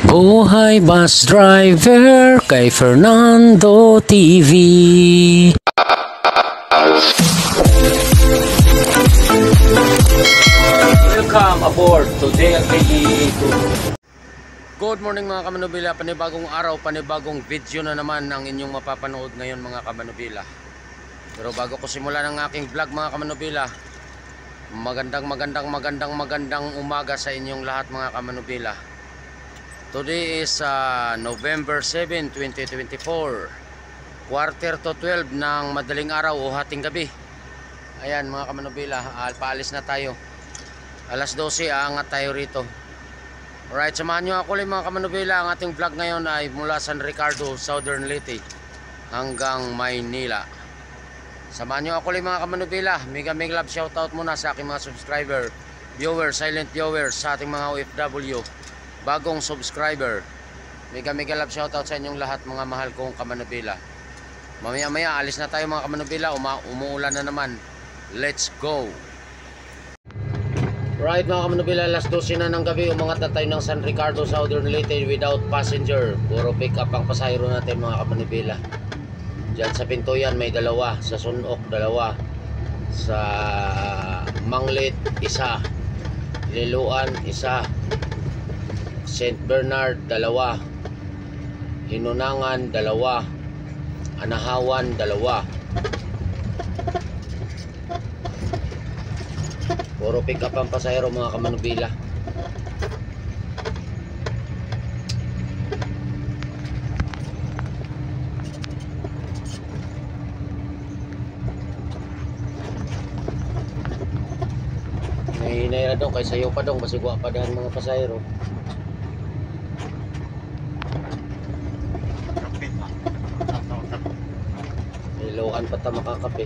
Buhay Bus Driver kay Fernando TV. Welcome aboard to DLKE. Good morning mga kamanubila, panibagong araw, panibagong video na naman ang inyong mapapanood ngayon mga kamanubila. Pero bago ko simulan ang aking vlog mga kamanubila, magandang umaga sa inyong lahat mga kamanubila. Today is November 7, 2024, quarter to 12 ng madaling araw o hating gabi. Ayan mga kamanubila, paalis na tayo. Alas 12 aangat tayo rito. Alright, samahan nyo ako ulit mga kamanubila. Ang ating vlog ngayon ay mula San Ricardo, Southern Leyte hanggang Maynila. Samahan nyo ako ulit mga kamanubila. Mega love shoutout muna sa aking mga subscriber, viewers, silent viewers, sa ating mga OFW, bagong subscriber. Mega love shoutout sa inyong lahat mga mahal kong kamanubila. Mamaya alis na tayo mga kamanubila. Umuulan na naman. Let's go. Right mga kamanubila, alas 12 na ng gabi. Umangat na tayo ng San Ricardo, Southern Leyte without passenger. Puro pick up ang pasahero natin mga kamanubila. Diyan sa Pintuyan may dalawa, sa Sunok dalawa, sa Manglit isa, Liluan isa, St. Bernard dalawa, Hinunangan dalawa, Anahawan dalawa. Puro pick up ang pasahero mga kamanubila. Nahinay na daw kay sayo pa daw kasi guwa pa dahan mga pasahero. Nilokan pa ta makakape.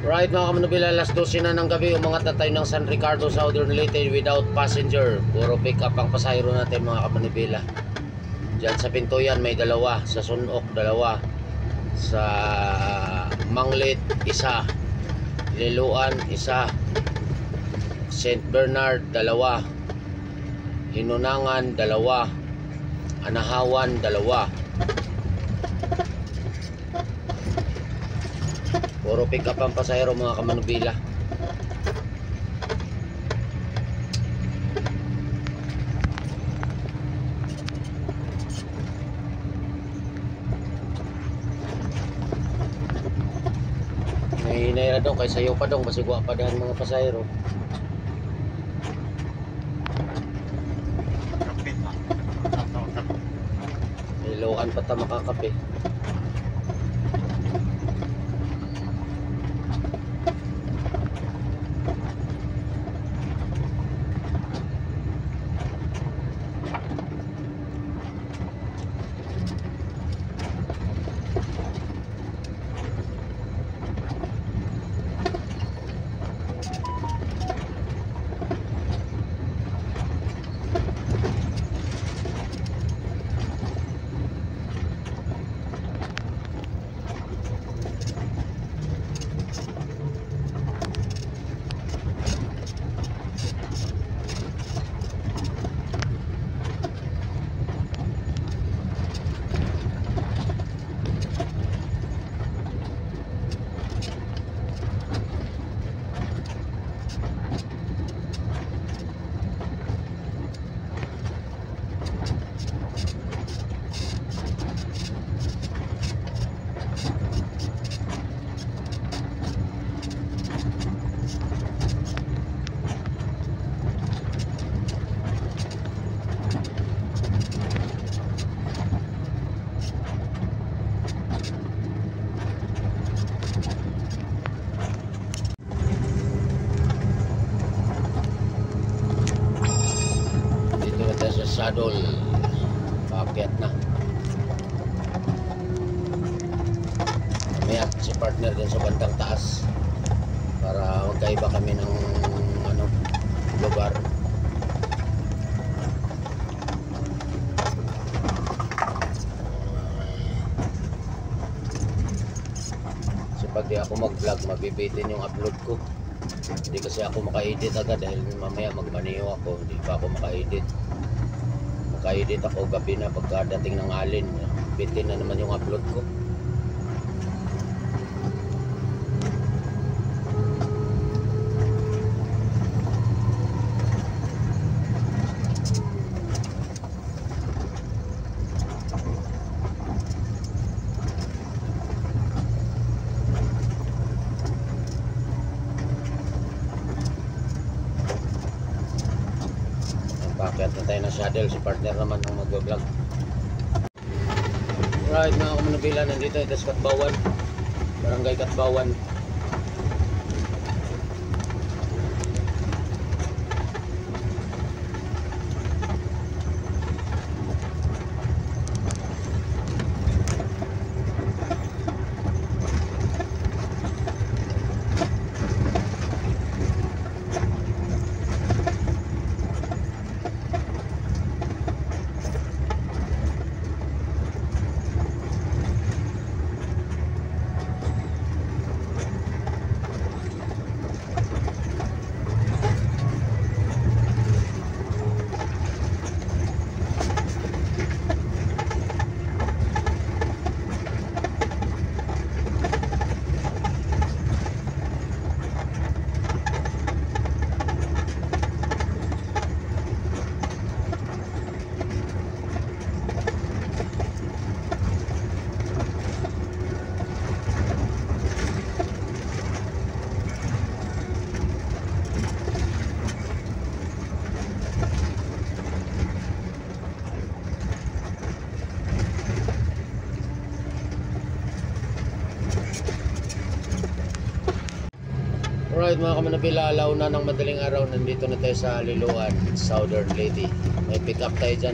Right mga kamanubila, alas 12 na ng gabi. Umangat na tayo ng San Ricardo, Southern Leyte without passenger. Puro pick up ang pasahero natin mga kamanubila. Diyan sa Pintuyan may dalawa, sa Sunok dalawa, sa Manglit isa, Liluan isa, St. Bernard dalawa, Hinunangan dalawa, Anahawan dalawa. Puro pick up ang pasahero mga kamanubila. Nahinay na daw kay sayo pa daw kasi guwa pa dahan mga pasahero. Nilokan pa ta makakape. Saddle. Paakyat na. Mamaya si partner din sa bandang taas para magkaiba kami ng lugar. Kasi pag di ako mag-vlog, mabibitin yung upload ko. Hindi kasi ako maka-edit agad dahil mamaya magmaniho ako, hindi pa ako maka-edit. Maka-edit ako gabi na pagkadating ng alin, bitin na naman yung upload ko. Paakyat na tayo ng saddle, si partner naman ang mag-vlog. Alright mga kamanubila, nandito ito sa Katbawan, Barangay Katbawan. Alright mga kamanabila, alaw na ng madaling araw. Nandito na tayo sa Liloan, Southern Leyte. May pick up tayo dyan.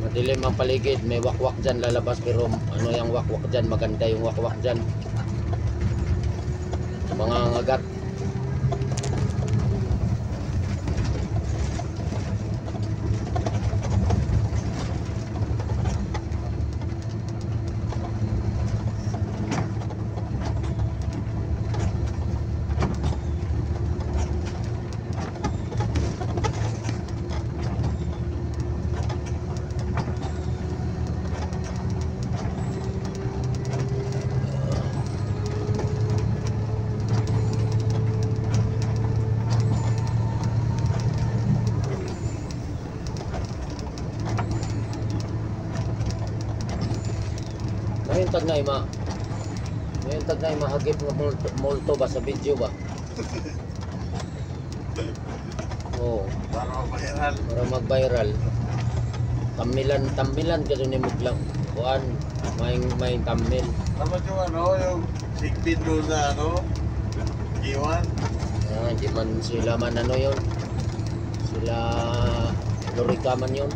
Madilim ang paligid, may wakwak dyan lalabas. Pero ano yung wakwak dyan, maganda yung wakwak dyan. Mga ngagat. Ngayon tag na mahagip ng multo ba sa video ba? Oo. Para mag-viral. Tamilan kasi ni Muglang. Kuan, may tamil. Tama yung sigbit doon sa Iwan. Hindi man sila man yun. Sila Lorica man yun.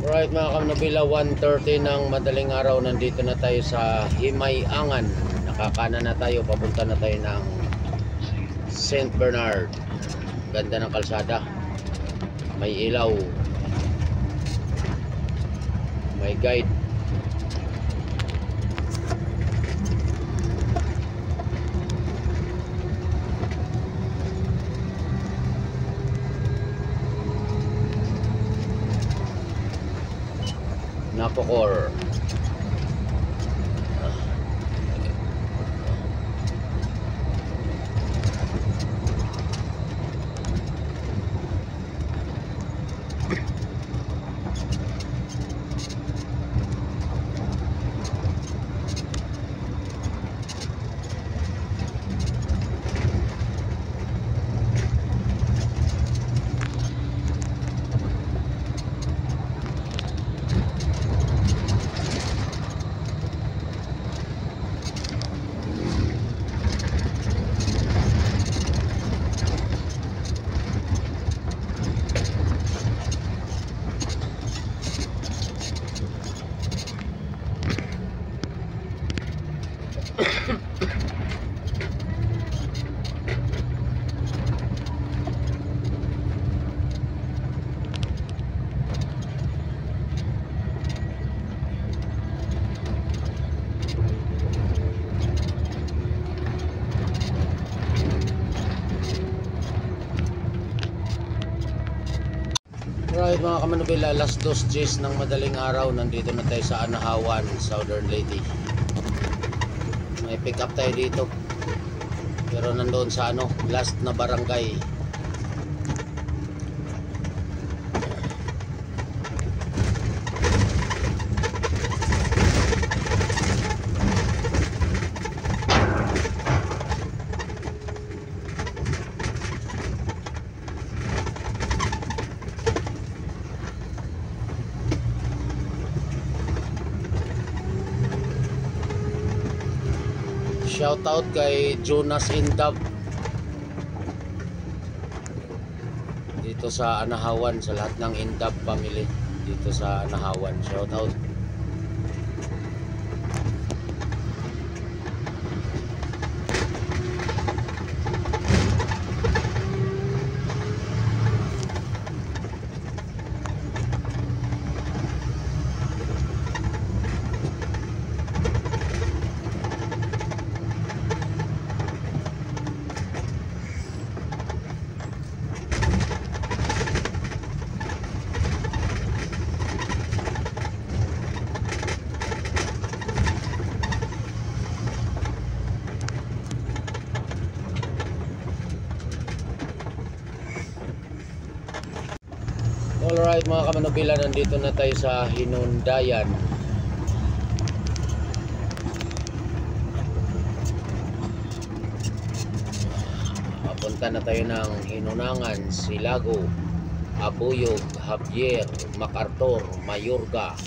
Alright mga kamanubila, 1:30 ng madaling araw. Nandito na tayo sa Himayangan. Nakakanan na tayo, papunta na tayo ng St. Bernard. Ganda ng kalsada, may ilaw, may guide. Napocor. Alright mga kamanubila, alas 2:10 ng madaling araw, nandito na tayo sa Anahawan, Southern Leyte. May pick up tayo dito, pero nandoon sa last na barangay. Shout out kay Jonas Indab dito sa Anahawan, sa lahat ng Indab family dito sa Anahawan. Shout out. Alright mga kamanubila, nandito na tayo sa Hinundayan. Papunta na tayo ng Hinunangan, Silago, Abuyog, Javier, MacArthur, Mayorga.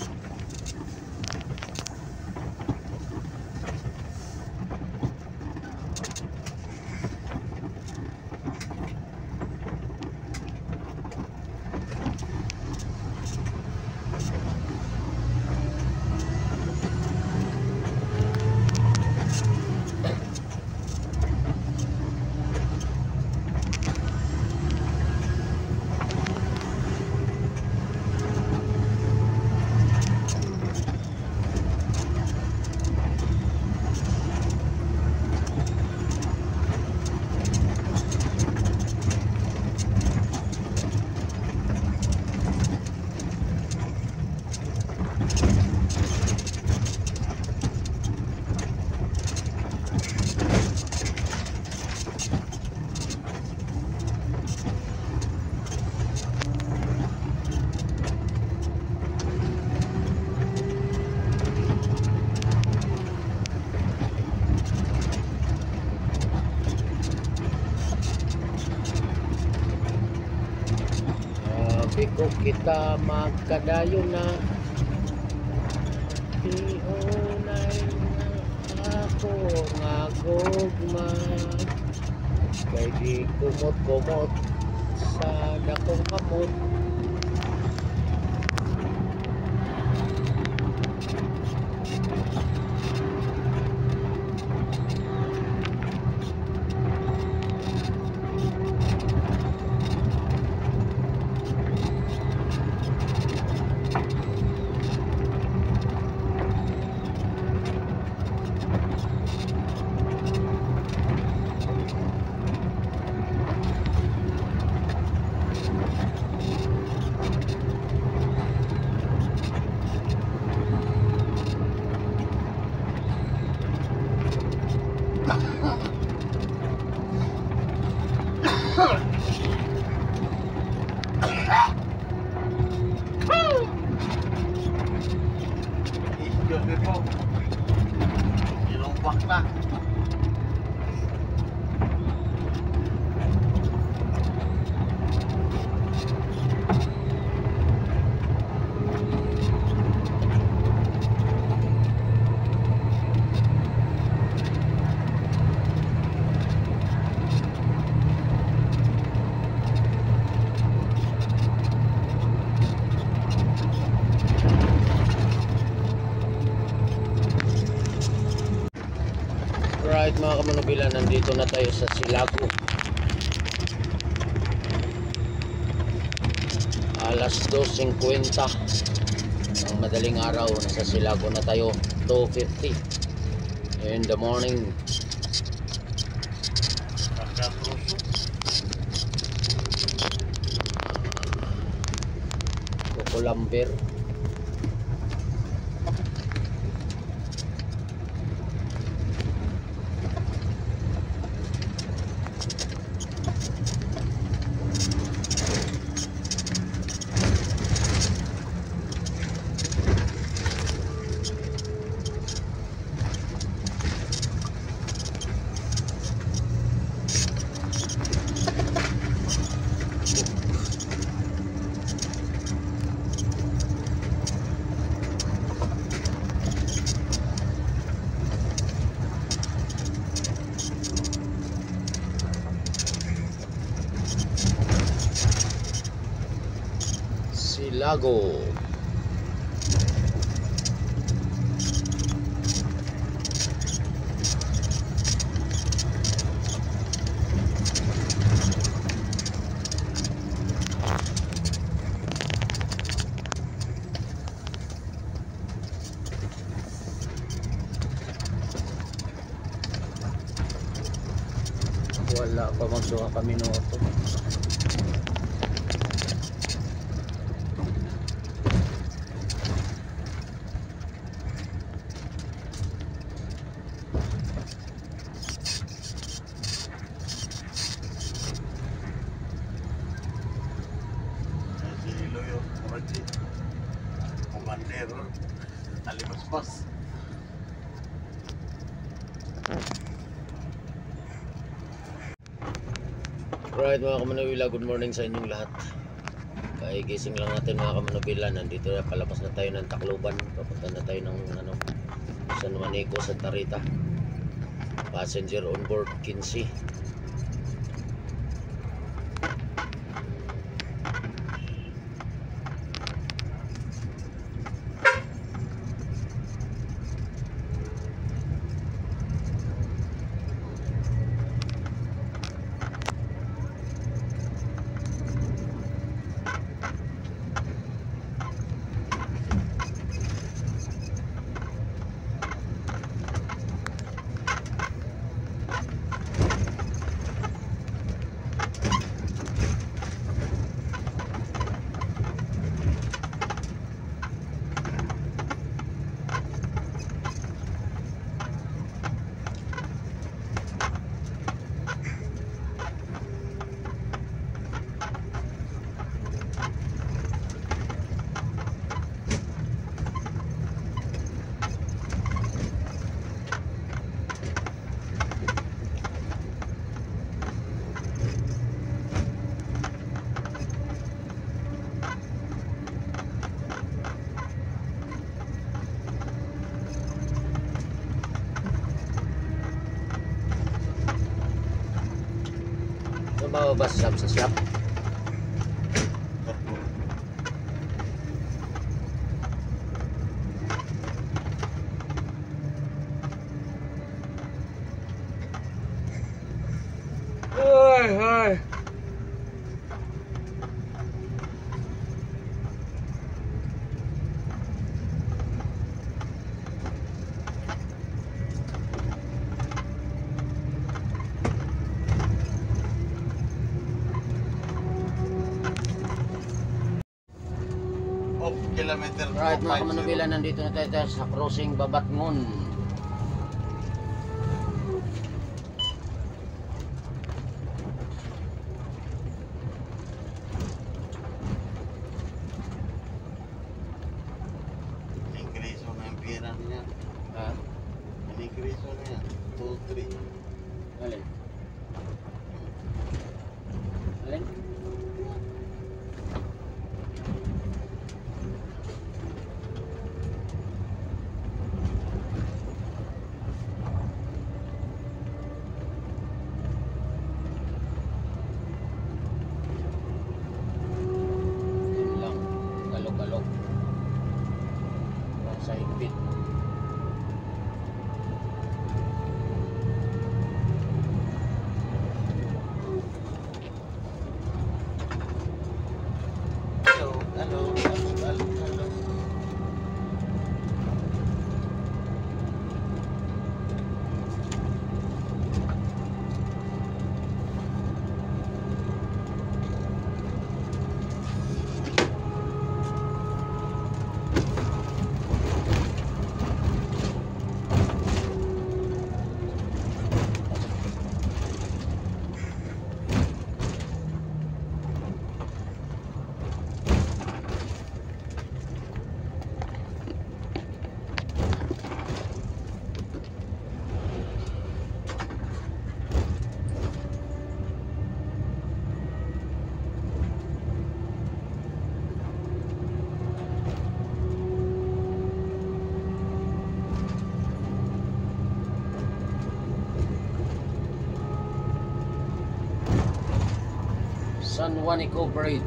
Biko kita magkadayo na, iunay na ako nga gugma, kay di kumot-kumot sa dakong kamot. mga kamanubila, nandito na tayo sa Silago. Alas 2:50 ng madaling araw, nasa Silago na tayo. 2:50 in the morning. Kukulamber. Silago. Wala pa, magduha kami minuto. Komandero Alimaspas. Right mga kamanubila, good morning sa inyong lahat. Kaya gising lang natin mga kamanubila, nandito na, palabas na tayo ng Tacloban. Papunta na tayo ng San Juanico, Santa Rita. Passenger on board 15. Mababas sa shop. Ay. Kilometer Right mga kamanubila, nandito na tayo sa crossing Babatngon. Inikriso na yung pira niya. Ha? Inikriso na yan. 2-3. Alin? Alin? sa higpit. Hello, hello, hello. San Juanico Bridge.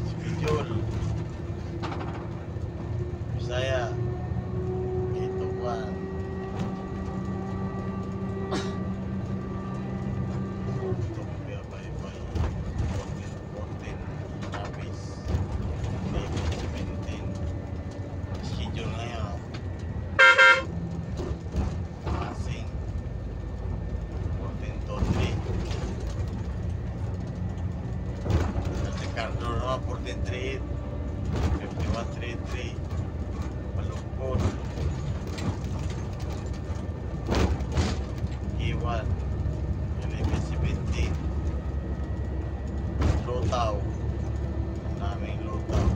Schedule. Bisaya. Ito pa. Ito kaya bye-bye. 14, Nabis. 17. Schedule na yan. Passing. 14 to 3. Ricardo Roa, 14-3, 51-3-3, Malungkot, Iwan, 11-17, Lutaw, naming Lutaw,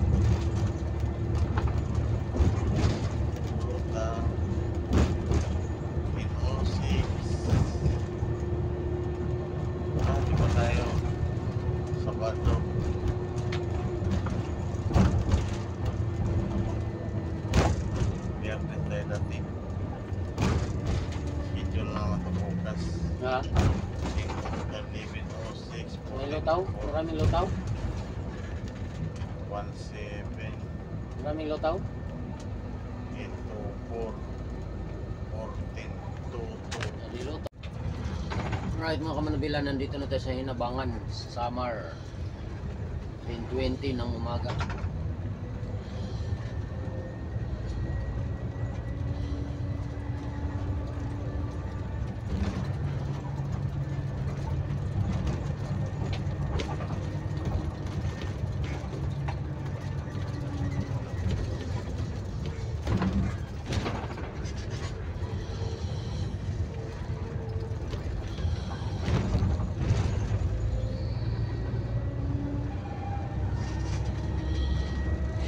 Lutaw, 10-06, di ba tayo, Sabado, Biyernes tayo dati. Schedule na matabukas. Ha? 11:06. May lutaw? Maraming lutaw? 17, Maraming lutaw? 824, 1422. Hindi lutaw. Alright mga kamanabila, nandito na tayo sa Hinabangan, sa Samar. 10:20 ng umaga.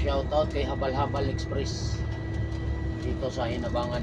Shoutout kay Habal Habal Express dito sa Hinabangan.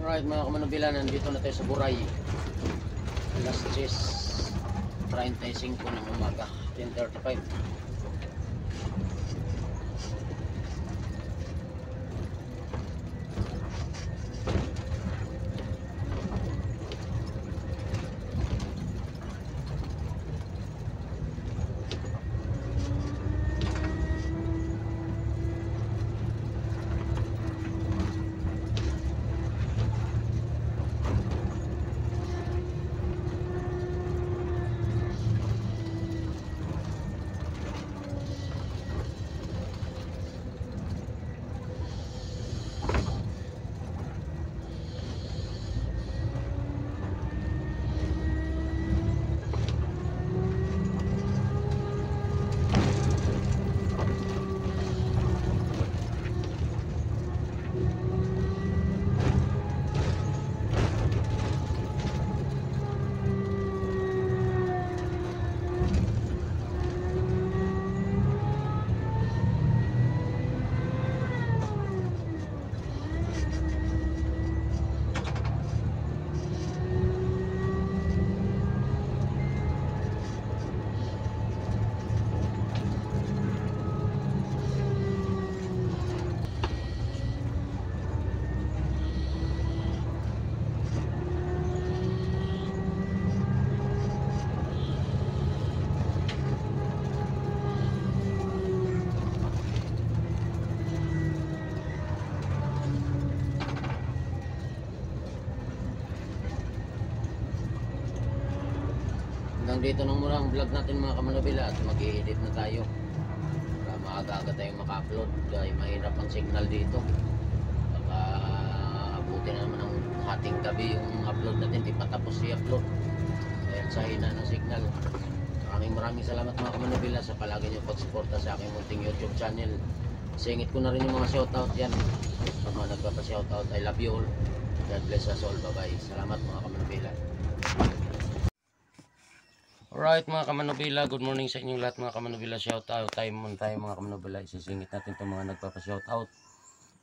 Alright mga kamanubila, nandito na tayo sa Buray. Alas 10:35 ng umaga, 10:35. Hanggang dito nang muna ang vlog natin mga kamanubila at mag-i-edit na tayo para maaga-aga tayong maka-upload dahil mahirap ang signal dito. Baka abuti na naman ang hating gabi yung upload natin, di pa tapos i-upload dahil sa hina ng signal. Maraming salamat mga kamanubila sa palagi niyong pagsuporta sa aking munting YouTube channel. Singit ko na rin yung mga shoutout yan. Sa mga nagpapa-shoutout, I love you all. God bless us all. Bye-bye. Salamat mga kamanubila. Alright mga kamanubila, good morning sa inyong lahat mga kamanubila. Shoutout time muna tayo mga kamanubila. Isisingit natin itong mga nagpapa-shoutout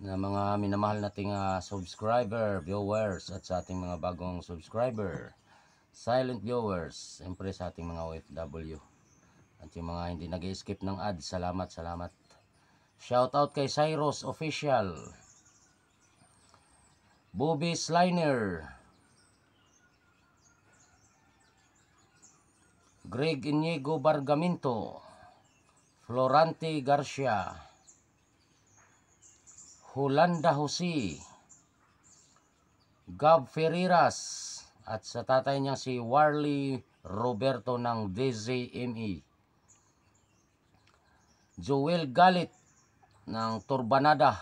na mga minamahal nating subscriber, viewers at sa ating mga bagong subscriber, silent viewers, siyempre sa ating mga OFW at yung mga hindi nag-skip ng ads. Salamat. Shoutout kay Cyrus Official, Bobby Sliner, Greg Inigo Bargaminto, Florante Garcia, Hulanda Jose, Gab Ferreras at sa tatay niya si Warley Roberto ng DZME, Joel Galit ng Turbanada,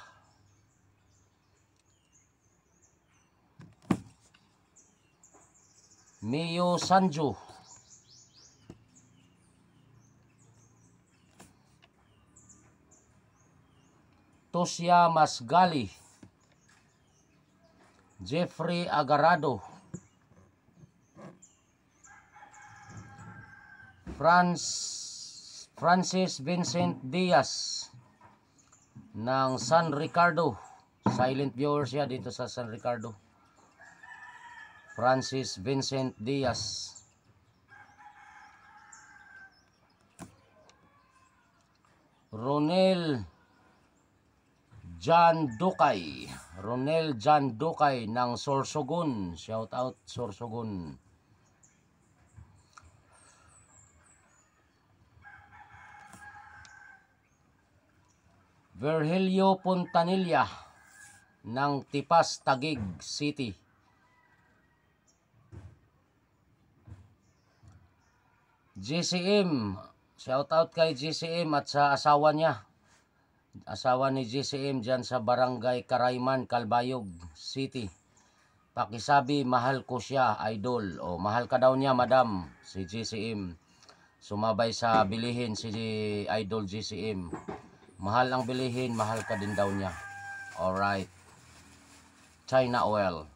Mio Sanjo, Tosya Masgali, Jeffrey Agarado, Francis Vincent Diaz ng San Ricardo. Silent viewer siya dito sa San Ricardo. Francis Vincent Diaz. Ronel John Dukay ng Sorsogon. Shout out Sorsogon. Virgilio Pontanilla ng Tipas, Taguig City. GCM, shout out kay GCM at sa asawa niya. Asawa ni GCM dyan sa Barangay Karayman, Calbayog City. Pakisabi, mahal ko siya, idol. O, mahal ka daw niya, madam, si GCM. Sumabay sa bilihin si idol GCM. Mahal ang bilihin, mahal ka din daw niya. Alright. China Oil.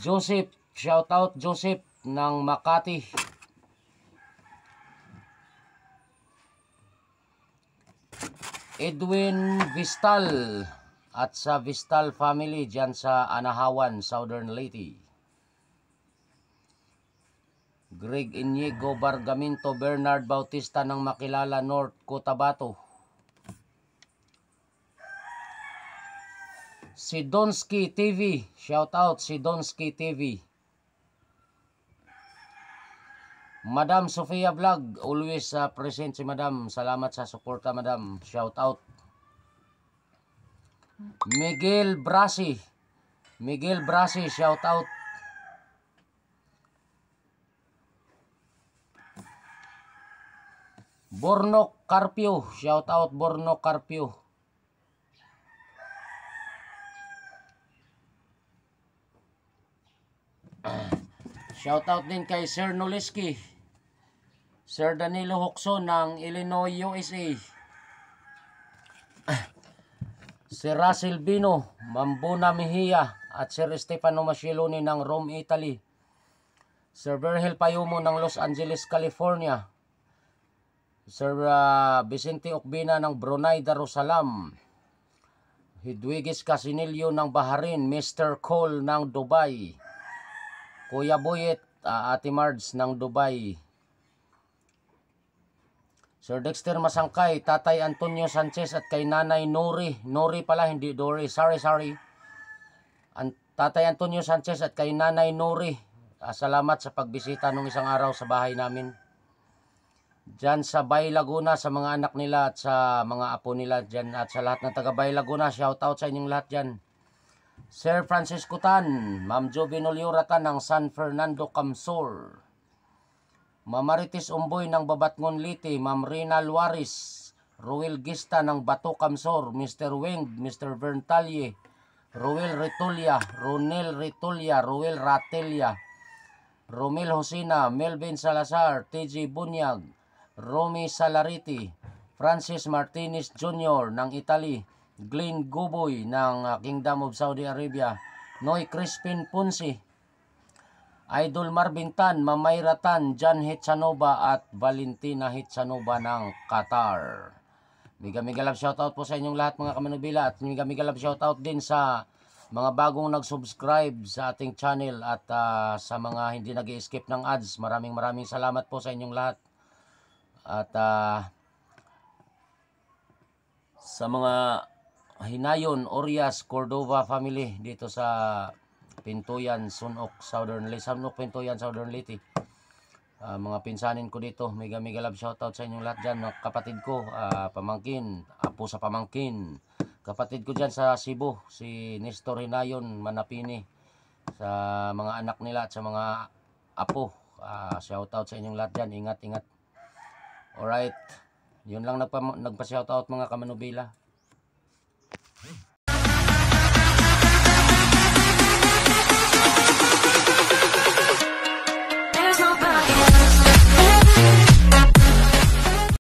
Joseph, shout out Joseph ng Makati. Edwin Vistal at sa Vistal family dyan sa Anahawan, Southern Leyte. Greg Inigo Bargaminto, Bernard Bautista ng Makilala, North Cotabato. Si Donsky TV, shout out si Donsky TV. Madam Sofia Vlog, always present si Madam. Salamat sa suporta, Madam. Shout out. Miguel Brasi, shout out. Bornok Carpio, shout out Bornok Carpio. Shout out din kay Sir Noleski, Sir Danilo Hokson ng Illinois, USA. Si Russell Bino, Mambuna Mejia at Sir Stefano Mascieloni ng Rome, Italy. Sir Virgil Payumo ng Los Angeles, California. Sir Vicente Okbina ng Brunei Darussalam. Hidwigis Casinillo ng Bahrain. Mr. Cole ng Dubai. Kuya Boyet, Ate Mards ng Dubai. Sir Dexter Masangkay, Tatay Antonio Sanchez at kay Nanay Nori. Nori pala, hindi Dory. Sorry. Tatay Antonio Sanchez at kay Nanay Nori. Salamat sa pagbisita nung isang araw sa bahay namin. Diyan sa Bay Laguna, sa mga anak nila at sa mga apo nila dyan. At sa lahat ng taga Bay Laguna, shout out sa inyong lahat dyan. Sir Francisco Tan, Ma'am Joven Oliuratan ng San Fernando, Camsor. Ma'am Marites Umboy ng Babatngon, Liti. Ma'am Rina Luaris, Ruel Gista ng Bato, Camsor. Mr. Weng, Mr. Verntalye, Ruel Ritulia, Ronel Ritulia, Ruel Ratelia, Romel Hosina, Melvin Salazar, TJ Bunyag, Romy Salariti, Francis Martinez Jr. ng Italy, Glenn Guboy ng Kingdom of Saudi Arabia, Noy Crispin Punsi, Idol Marvin Tan, Mamayra Tan, John Hitsanova at Valentina Hitsanova ng Qatar. Mega love shoutout po sa inyong lahat mga kamanubila at mega love shoutout din sa mga bagong nag-subscribe sa ating channel at sa mga hindi nag-i-skip ng ads. Maraming salamat po sa inyong lahat. At sa mga Hinayon, Orias, Cordova family dito sa Pintuyan, Sunok, Southern Leyte. Sunok, Pintuyan, Southern Leyte. Mga pinsanin ko dito, mega love shoutout sa inyong lahat dyan. Kapatid ko, pamangkin, apo sa pamangkin. Kapatid ko dyan sa Cebu, si Nestor Hinayon, Manapini. Sa mga anak nila at sa mga apo. Shoutout sa inyong lahat dyan. Ingat. Alright. Yun lang nagpa-shoutout mga kamanubila.